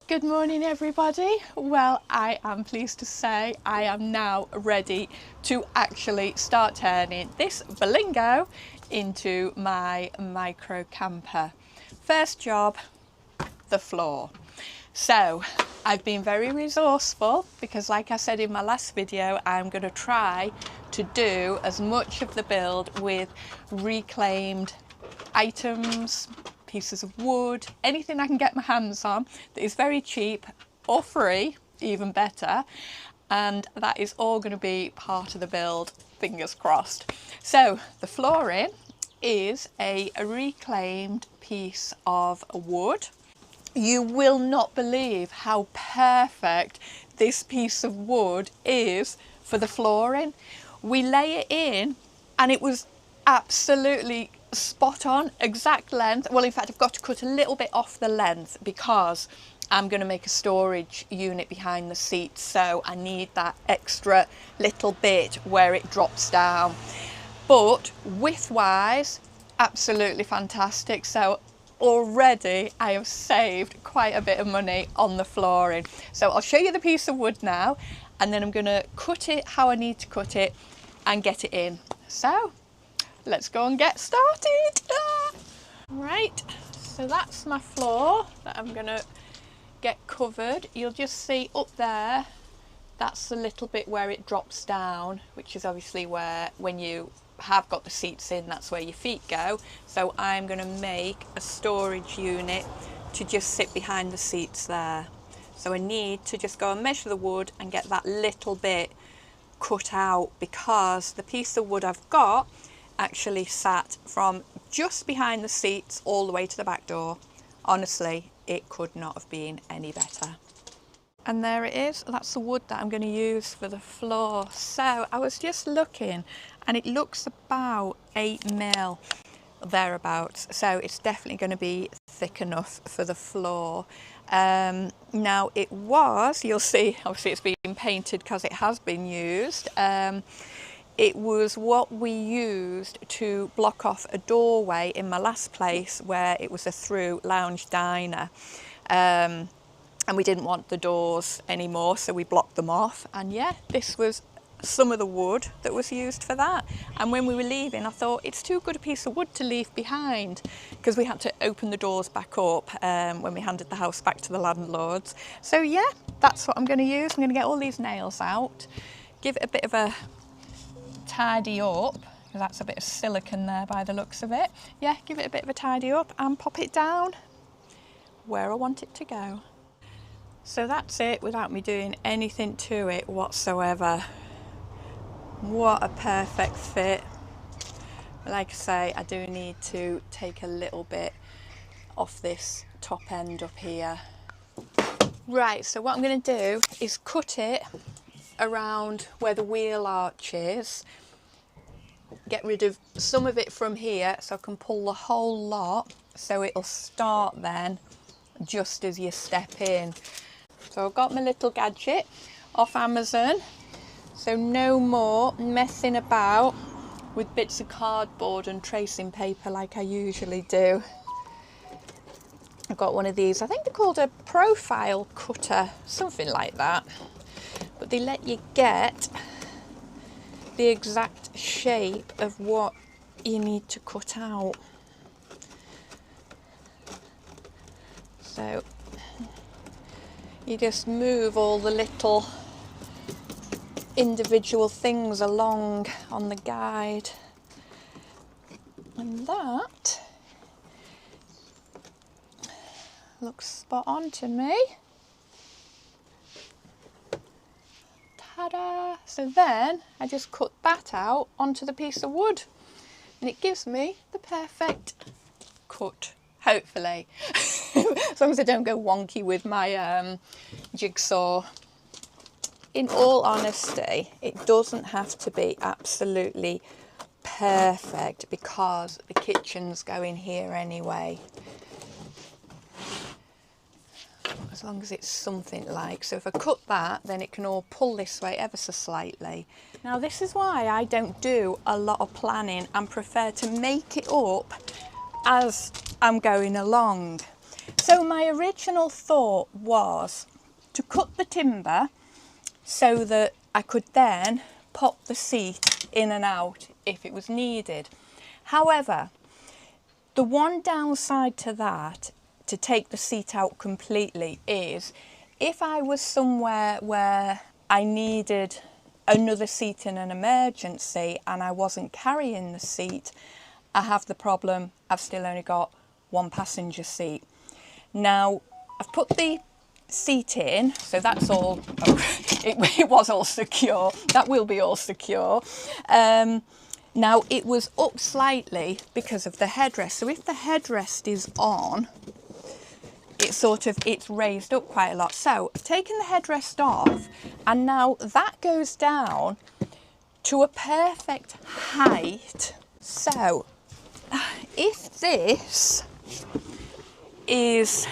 Good morning everybody. Well, I am pleased to say I am now ready to actually start turning this Berlingo into my micro camper. First job, the floor. So I've been very resourceful because, like I said in my last video, I'm going to try to do as much of the build with reclaimed items, pieces of wood, anything I can get my hands on that is very cheap or free, even better, and that is all going to be part of the build, fingers crossed. So the flooring is a reclaimed piece of wood. You will not believe how perfect this piece of wood is for the flooring. We lay it in and it was absolutely spot on, exact length. Well, in fact, I've got to cut a little bit off the length because I'm going to make a storage unit behind the seat, so I need that extra little bit where it drops down. But width-wise, absolutely fantastic. So already I have saved quite a bit of money on the flooring. So I'll show you the piece of wood now, and then I'm going to cut it how I need to cut it and get it in. So let's go and get started. Right, so that's my floor that I'm going to get covered. You'll just see up there, that's the little bit where it drops down, which is obviously where, when you have got the seats in, that's where your feet go. So I'm going to make a storage unit to just sit behind the seats there. So I need to just go and measure the wood and get that little bit cut out, because the piece of wood I've got actually sat from just behind the seats all the way to the back door. Honestly, it could not have been any better. And there it is, that's the wood that I'm going to use for the floor. So I was just looking and it looks about 8mm thereabouts, so it's definitely going to be thick enough for the floor. Now it was, you'll see, obviously it's been painted because it has been used. It was what we used to block off a doorway in my last place where it was a through lounge diner. And we didn't want the doors anymore, so we blocked them off. And yeah, this was some of the wood that was used for that. And when we were leaving, I thought it's too good a piece of wood to leave behind, because we had to open the doors back up when we handed the house back to the landlords. So yeah, that's what I'm going to use. I'm going to get all these nails out, give it a bit of a tidy up, because that's a bit of silicone there by the looks of it. Yeah, give it a bit of a tidy up and pop it down where I want it to go. So that's it, without me doing anything to it whatsoever. What a perfect fit. Like I say, I do need to take a little bit off this top end up here. Right, so what I'm going to do is cut it around where the wheel arch is, get rid of some of it from here so I can pull the whole lot, so it'll start then just as you step in. So I've got my little gadget off Amazon, so no more messing about with bits of cardboard and tracing paper like I usually do. I've got one of these, I think they're called a profile cutter, something like that, but they let you get the exact shape of what you need to cut out. So you just move all the little individual things along on the guide, and that looks spot on to me. Ta-da! So then I just cut that out onto the piece of wood and it gives me the perfect cut, hopefully. As long as I don't go wonky with my jigsaw. In all honesty, it doesn't have to be absolutely perfect because the kitchen's going here anyway. As long as it's something like, so if I cut that, then it can all pull this way ever so slightly. Now this is why I don't do a lot of planning and prefer to make it up as I'm going along. So my original thought was to cut the timber so that I could then pop the seat in and out if it was needed. However, the one downside to that, to take the seat out completely, is if I was somewhere where I needed another seat in an emergency and I wasn't carrying the seat, I have the problem I've still only got one passenger seat. Now, I've put the seat in, so that's all, it was all secure, that will be all secure. Now it was up slightly because of the headrest, so if the headrest is on, it's raised up quite a lot. So I've taken the headrest off, and now that goes down to a perfect height. So if this is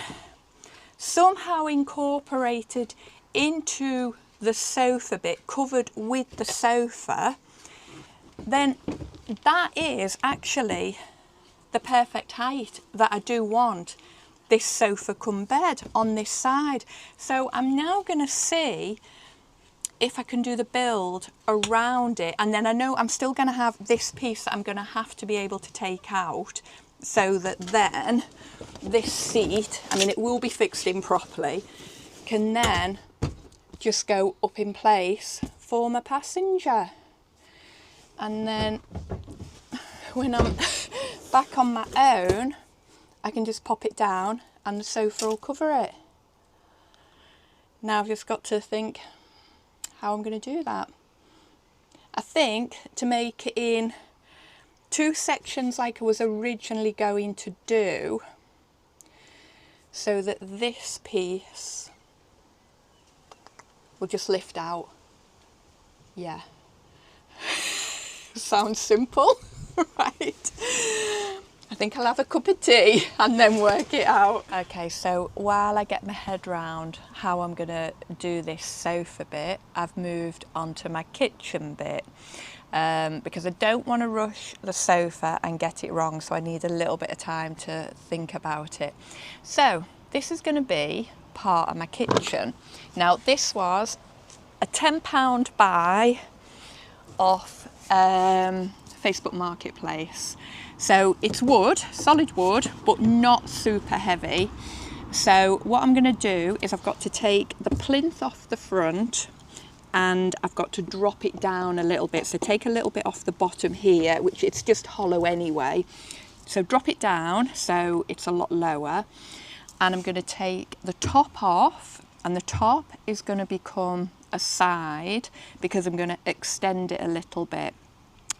somehow incorporated into the sofa bit, covered with the sofa, then that is actually the perfect height that I do want this sofa cum bed on this side. So I'm now going to see if I can do the build around it, and then I know I'm still going to have this piece that I'm going to have to be able to take out, so that then this seat, I mean it will be fixed in properly, can then just go up in place for my passenger. And then when I'm back on my own, I can just pop it down and the sofa will cover it. Now I've just got to think how I'm going to do that. I think to make it in two sections like I was originally going to do, so that this piece will just lift out. Yeah. Sounds simple, right? I think I'll have a cup of tea and then work it out. Okay, so while I get my head round how I'm gonna do this sofa bit, I've moved on to my kitchen bit, because I don't want to rush the sofa and get it wrong, so I need a little bit of time to think about it. So this is going to be part of my kitchen. Now this was a £10 buy off Facebook Marketplace. So it's wood, solid wood, but not super heavy. So what I'm going to do is I've got to take the plinth off the front and I've got to drop it down a little bit. So take a little bit off the bottom here, which it's just hollow anyway. So drop it down so it's a lot lower. And I'm going to take the top off, and the top is going to become a side because I'm going to extend it a little bit.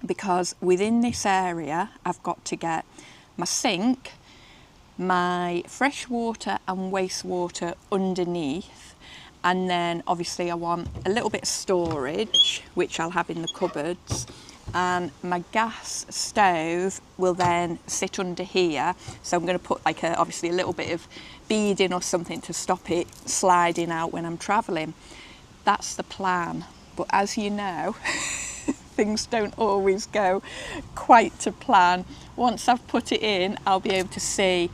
Because within this area, I've got to get my sink, my fresh water and wastewater underneath. And then obviously I want a little bit of storage, which I'll have in the cupboards. And my gas stove will then sit under here. So I'm going to put like obviously a little bit of beading or something to stop it sliding out when I'm travelling. That's the plan. But as you know, things don't always go quite to plan. Once I've put it in, I'll be able to see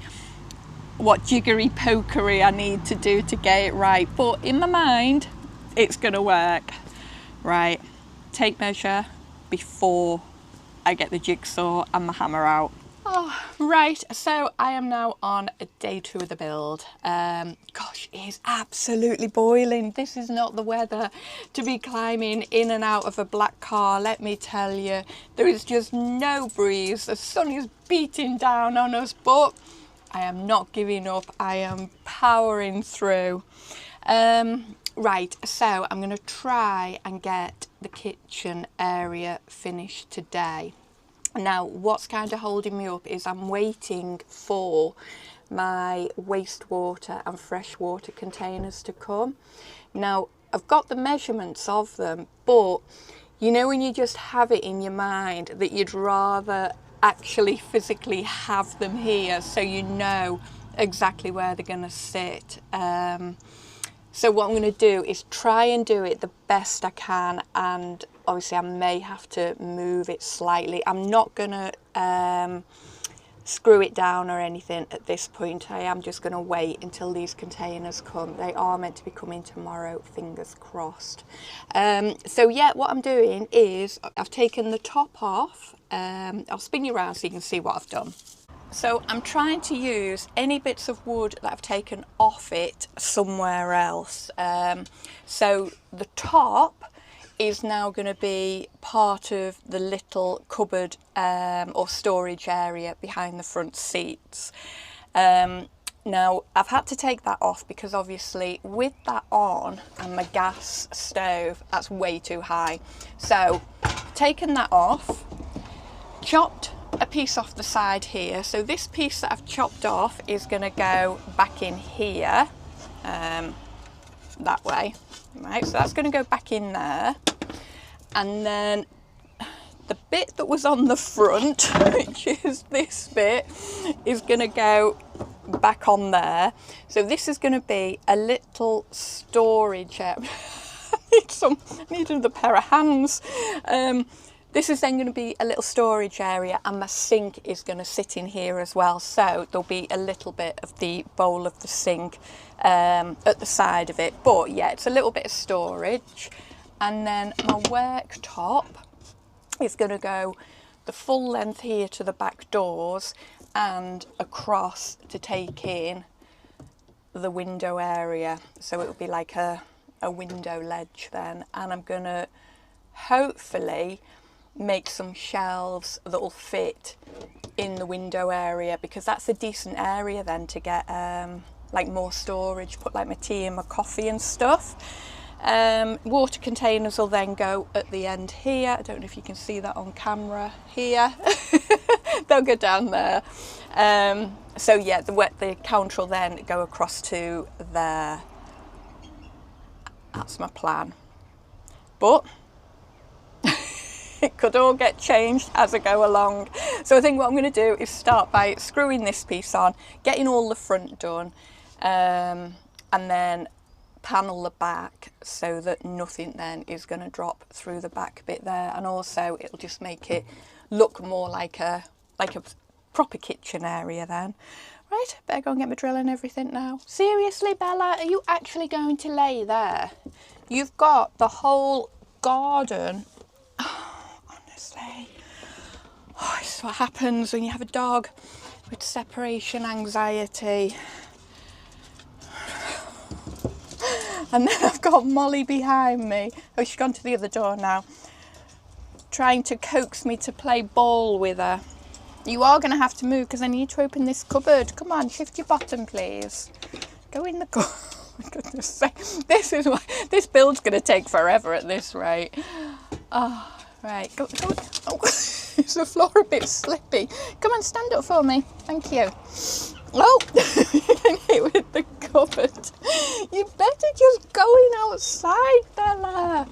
what jiggery pokery I need to do to get it right. But in my mind, it's going to work. Right, take measure before I get the jigsaw and my hammer out. Oh, right, so I am now on day 2 of the build. Gosh, it is absolutely boiling. This is not the weather to be climbing in and out of a black car, let me tell you. There is just no breeze. The sun is beating down on us, but I am not giving up. I am powering through. Right, so I'm going to try and get the kitchen area finished today. Now, what's kind of holding me up is I'm waiting for my wastewater and freshwater containers to come. Now, I've got the measurements of them, but you know when you just have it in your mind that you'd rather actually physically have them here so you know exactly where they're going to sit. So what I'm going to do is try and do it the best I can, and obviously I may have to move it slightly. I'm not going to screw it down or anything at this point. I am just going to wait until these containers come. They are meant to be coming tomorrow, fingers crossed. So yeah, what I'm doing is I've taken the top off. I'll spin you around so you can see what I've done. So I'm trying to use any bits of wood that I've taken off it somewhere else. So the top is now going to be part of the little cupboard or storage area behind the front seats. Now I've had to take that off because obviously with that on and my gas stove, that's way too high. So taken that off, chopped a piece off the side here. So this piece that I've chopped off is going to go back in here, that way, right? So that's going to go back in there, and then the bit that was on the front, which is this bit, is going to go back on there. So this is going to be a little storage area. I need another pair of hands. This is then going to be a little storage area, and my sink is going to sit in here as well. So there'll be a little bit of the bowl of the sink at the side of it. But yeah, it's a little bit of storage. And then my worktop is going to go the full length here to the back doors and across to take in the window area. So it'll be like a window ledge then. And I'm going to hopefully make some shelves that will fit in the window area, because that's a decent area then to get like more storage, put like my tea and my coffee and stuff. Water containers will then go at the end here. I don't know if you can see that on camera here. They'll go down there. So yeah, the counter will then go across to there. That's my plan. But it could all get changed as I go along. So I think what I'm going to do is start by screwing this piece on, getting all the front done, and then panel the back so that nothing then is going to drop through the back bit there. And also it'll just make it look more like a proper kitchen area then. Right, better go and get my drill and everything now. Seriously, Bella, are you actually going to lay there? You've got the whole garden. Oh, this is what happens when you have a dog with separation anxiety. And then I've got Molly behind me. Oh, she's gone to the other door now, trying to coax me to play ball with her. You are going to have to move because I need to open this cupboard. Come on, shift your bottom, please. Go in the cupboard. Oh, my goodness sake. This is why this build's going to take forever at this rate. Oh, right. Go. Oh, is the floor a bit slippy? Come on, stand up for me. Thank you. Oh, you hit with the cupboard. You better just going outside, Bella.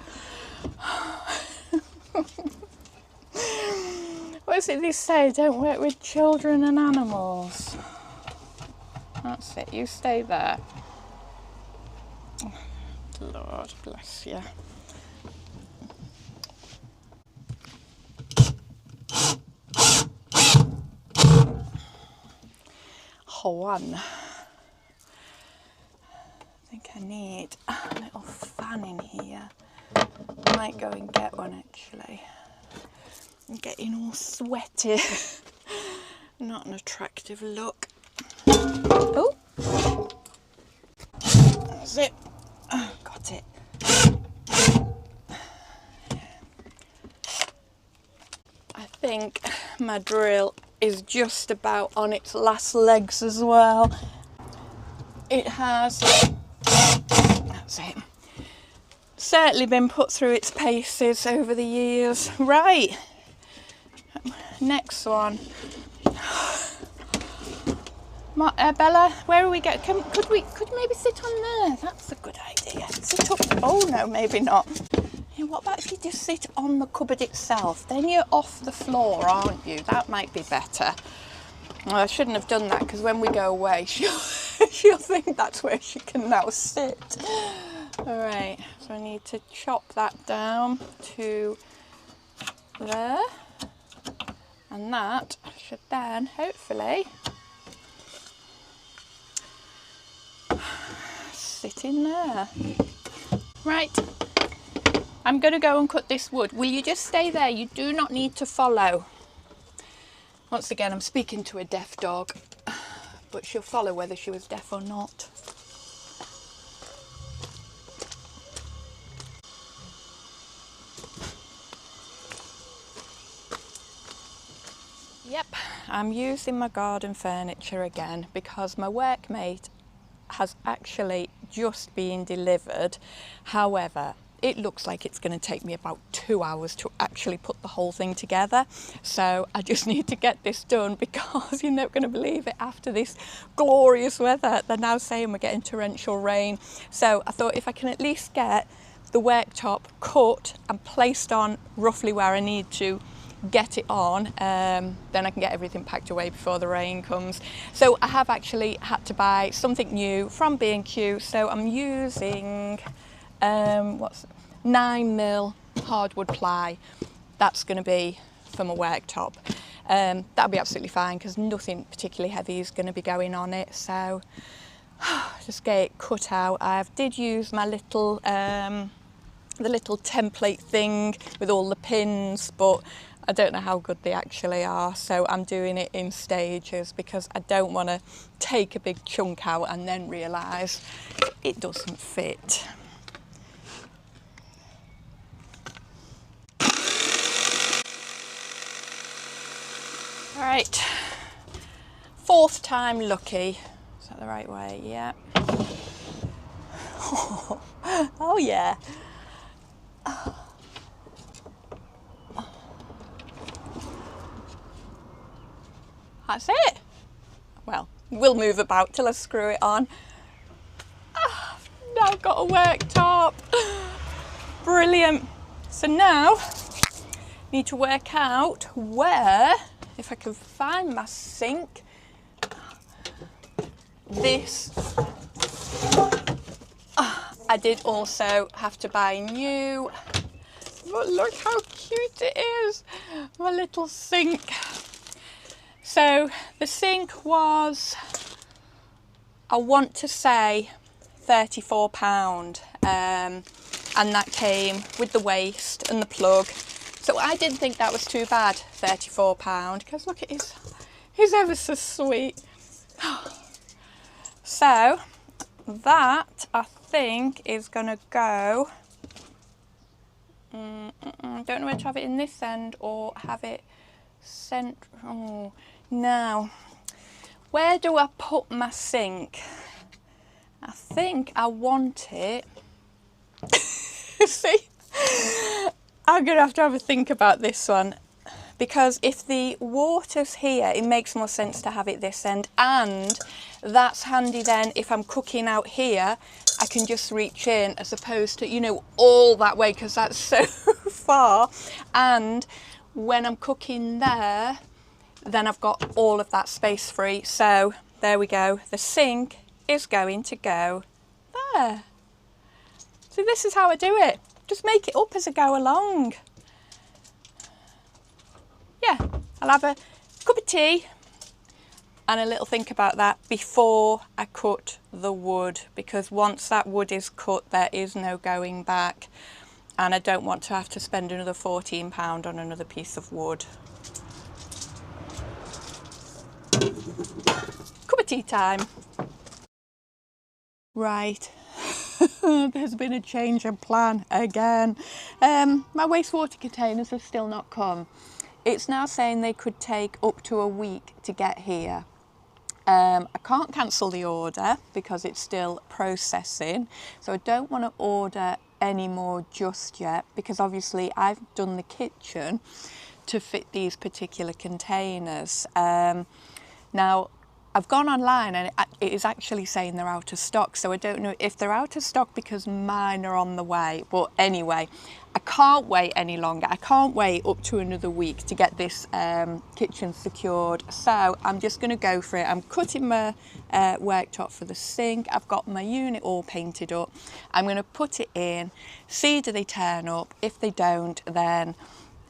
What's it they say? Don't work with children and animals. That's it. You stay there. Lord bless you. One. I think I need a little fan in here. I might go and get one actually. I'm getting all sweaty. Not an attractive look. Oh, that's it. Oh, got it. I think my drill is just about on its last legs as well. It has, that's it, certainly been put through its paces over the years. Right, next one. Bella, where are we going? Could maybe sit on there? That's a good idea. Sit up. Oh no, maybe not. Hey, what about if you just sit on the cupboard itself? Then you're off the floor, aren't you? That might be better. Well, I shouldn't have done that because when we go away, she'll think that's where she can now sit. All right, so I need to chop that down to there. And that should then hopefully sit in there. Right, I'm going to go and cut this wood. Will you just stay there? You do not need to follow. Once again, I'm speaking to a deaf dog, but she'll follow whether she was deaf or not. Yep, I'm using my garden furniture again because my workmate has actually just been delivered. However, it looks like it's going to take me about 2 hours to actually put the whole thing together. So I just need to get this done because you're not going to believe it, after this glorious weather, they're now saying we're getting torrential rain. So I thought if I can at least get the worktop cut and placed on roughly where I need to get it on, then I can get everything packed away before the rain comes. So I have actually had to buy something new from B&Q. So I'm using 9mm hardwood ply. That's going to be for my worktop. That'll be absolutely fine because nothing particularly heavy is going to be going on it. So just get it cut out. I did use my little the little template thing with all the pins, but I don't know how good they actually are, so I'm doing it in stages because I don't want to take a big chunk out and then realise it doesn't fit. All right, 4th time lucky. Is that the right way? Yeah. Oh yeah. That's it. Well, we'll move about till I screw it on. I've now got a worktop. Brilliant. So now I need to work out where, if I can find my sink, this. I did also have to buy new, but look how cute it is, my little sink. So the sink was, I want to say £34, and that came with the waste and the plug. So I didn't think that was too bad, £34, because look at he's ever so sweet. So that I think is gonna go, I don't know whether to have it in this end or have it central. Now, where do I put my sink? I think I want it. See, I'm gonna have to have a think about this one, because if the water's here, it makes more sense to have it this end, and that's handy then if I'm cooking out here, I can just reach in as opposed to, you know, all that way, because that's so far. And when I'm cooking there, then I've got all of that space free. So there we go. The sink is going to go there. So this is how I do it. Just make it up as I go along. Yeah, I'll have a cup of tea and a little think about that before I cut the wood, because once that wood is cut, there is no going back, and I don't want to have to spend another £14 on another piece of wood. Cup of tea time. Right. There's been a change of plan again. My wastewater containers have still not come. It's now saying they could take up to a week to get here. I can't cancel the order because it's still processing, so I don't want to order any more just yet, because obviously I've done the kitchen to fit these particular containers. Now, I've gone online and it is actually saying they're out of stock, so I don't know if they're out of stock because mine are on the way. But anyway, I can't wait any longer. I can't wait up to another week to get this kitchen secured. So I'm just going to go for it. I'm cutting my worktop for the sink. I've got my unit all painted up. I'm going to put it in, see do they turn up. If they don't, then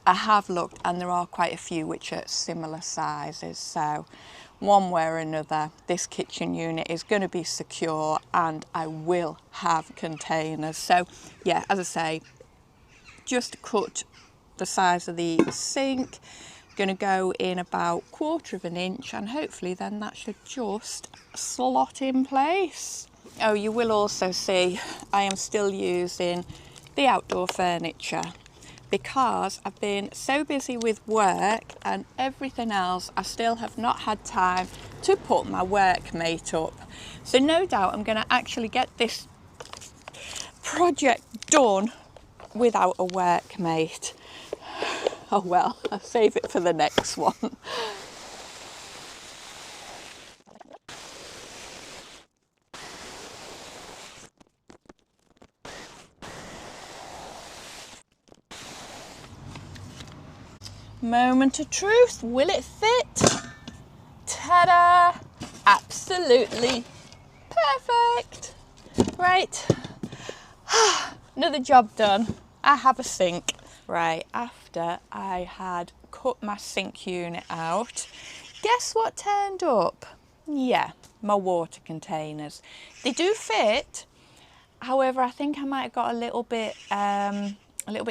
I have looked and there are quite a few which are similar sizes, so one way or another this kitchen unit is going to be secure and I will have containers. So yeah, as I say, just cut the size of the sink, going to go in about 1/4 of an inch, and hopefully then that should just slot in place. Oh, you will also see I am still using the outdoor furniture because I've been so busy with work and everything else, I still have not had time to put my workmate up. So no doubt I'm going to actually get this project done without a workmate. Oh well, I'll save it for the next one. Moment of truth, will it fit? Ta-da! Absolutely perfect. Right, another job done. I have a sink. Right, after I had cut my sink unit out, guess what turned up? Yeah, my water containers. They do fit. However, I think I might have got a little bit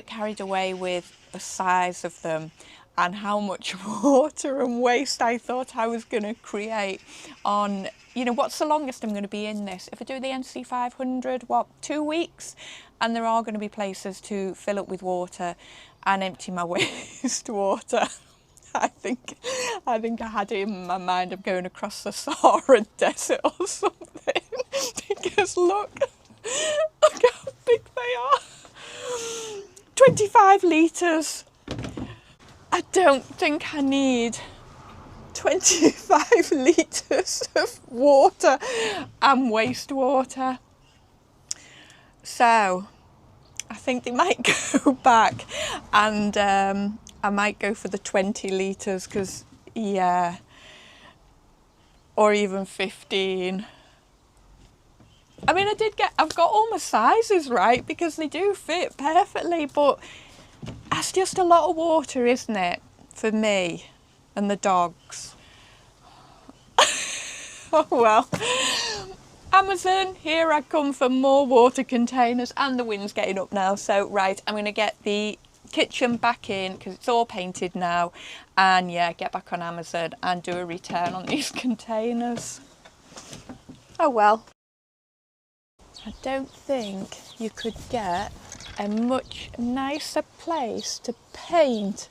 carried away with the size of them and how much water and waste I thought I was going to create on, you know, what's the longest I'm going to be in this? If I do the NC 500, what, 2 weeks? And there are going to be places to fill up with water and empty my wastewater. I think I had it in my mind I'm going across the Sahara Desert or something because look how big they are. 25 litres. I don't think I need 25 litres of water and wastewater. So I think they might go back and I might go for the 20 litres because, yeah, or even 15. I mean, I've got all my sizes right because they do fit perfectly, but that's just a lot of water, isn't it, for me and the dogs? Oh well. Amazon, here I come for more water containers, and the wind's getting up now. So right, I'm going to get the kitchen back in because it's all painted now, and yeah, get back on Amazon and do a return on these containers. Oh well. I don't think you could get a much nicer place to paint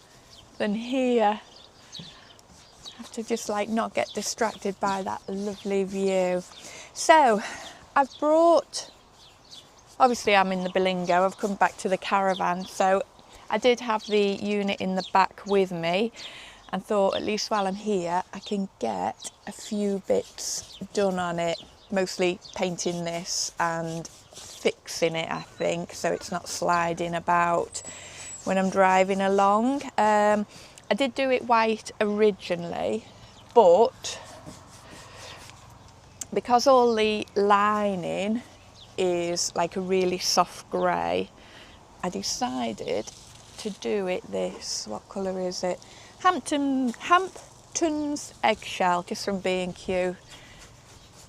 than here. I have to just like not get distracted by that lovely view. So I've brought, obviously I'm in the Berlingo, I've come back to the caravan, so I did have the unit in the back with me and thought at least while I'm here I can get a few bits done on it, mostly painting this and fixing it, I think, so it's not sliding about when I'm driving along. I did do it white originally, but because all the lining is like a really soft grey, I decided to do it this, what colour is it? Hampton's Eggshell, just from B&Q.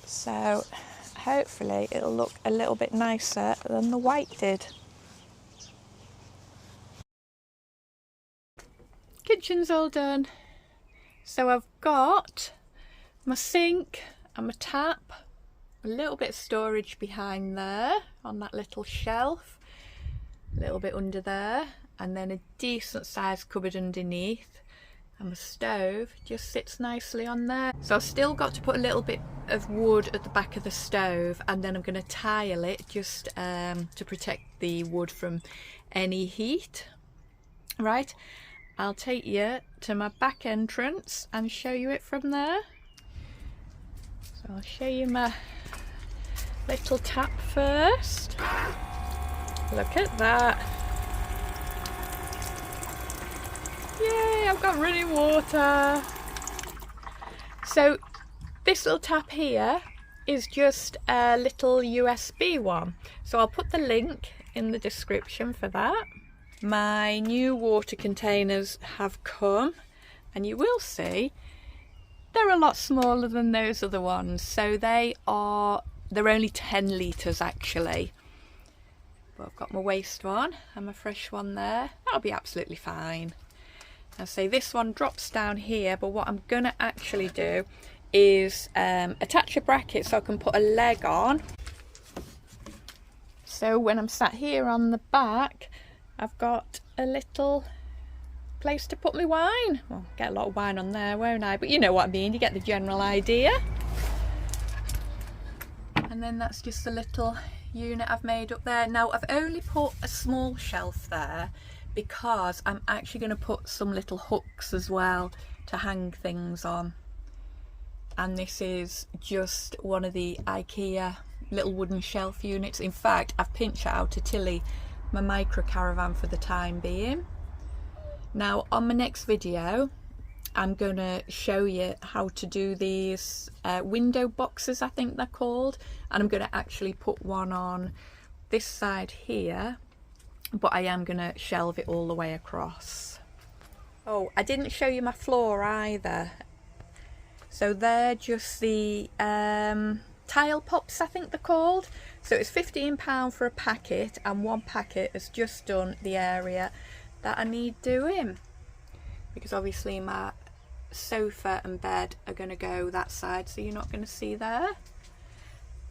So hopefully it'll look a little bit nicer than the white did. Kitchen's all done. So I've got my sink and my tap, a little bit of storage behind there on that little shelf, a little bit under there, and then a decent sized cupboard underneath, and my stove just sits nicely on there. So I've still got to put a little bit of wood at the back of the stove, and then I'm going to tile it just to protect the wood from any heat. Right, I'll take you to my back entrance and show you it from there. So I'll show you my little tap first. Look at that. Yay, I've got running water. So this little tap here is just a little USB one. So I'll put the link in the description for that. my new water containers have come, and you will see they're a lot smaller than those other ones. So they're only 10 litres actually. But I've got my waste one and my fresh one there. That'll be absolutely fine. I'll say this one drops down here, but what I'm gonna actually do is attach a bracket so I can put a leg on. So when I'm sat here on the back, I've got a little place to put my wine. Well, get a lot of wine on there, won't I? But you know what I mean, you get the general idea. And then that's just the little unit I've made up there. Now I've only put a small shelf there because I'm actually going to put some little hooks as well to hang things on. And this is just one of the IKEA little wooden shelf units. In fact, I've pinched it out to Tilly, my micro caravan, for the time being. Now on my next video I'm gonna show you how to do these window boxes, I think they're called, and I'm gonna actually put one on this side here, but I am gonna shelve it all the way across. Oh, I didn't show you my floor either. So they're just the tile pops, I think they're called. So it's £15 for a packet, and one packet has just done the area that I need doing, because obviously my sofa and bed are going to go that side, so you're not going to see there.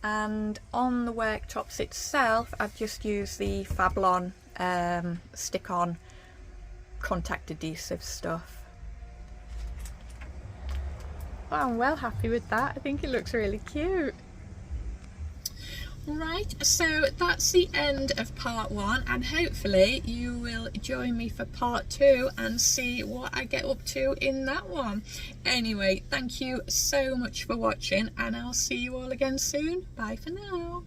And on the worktops itself, I've just used the Fablon stick-on contact adhesive stuff. Well, I'm well happy with that. I think it looks really cute. Right, so that's the end of part 1, and hopefully you will join me for part 2 and see what I get up to in that one. Anyway, thank you so much for watching, and I'll see you all again soon. Bye for now.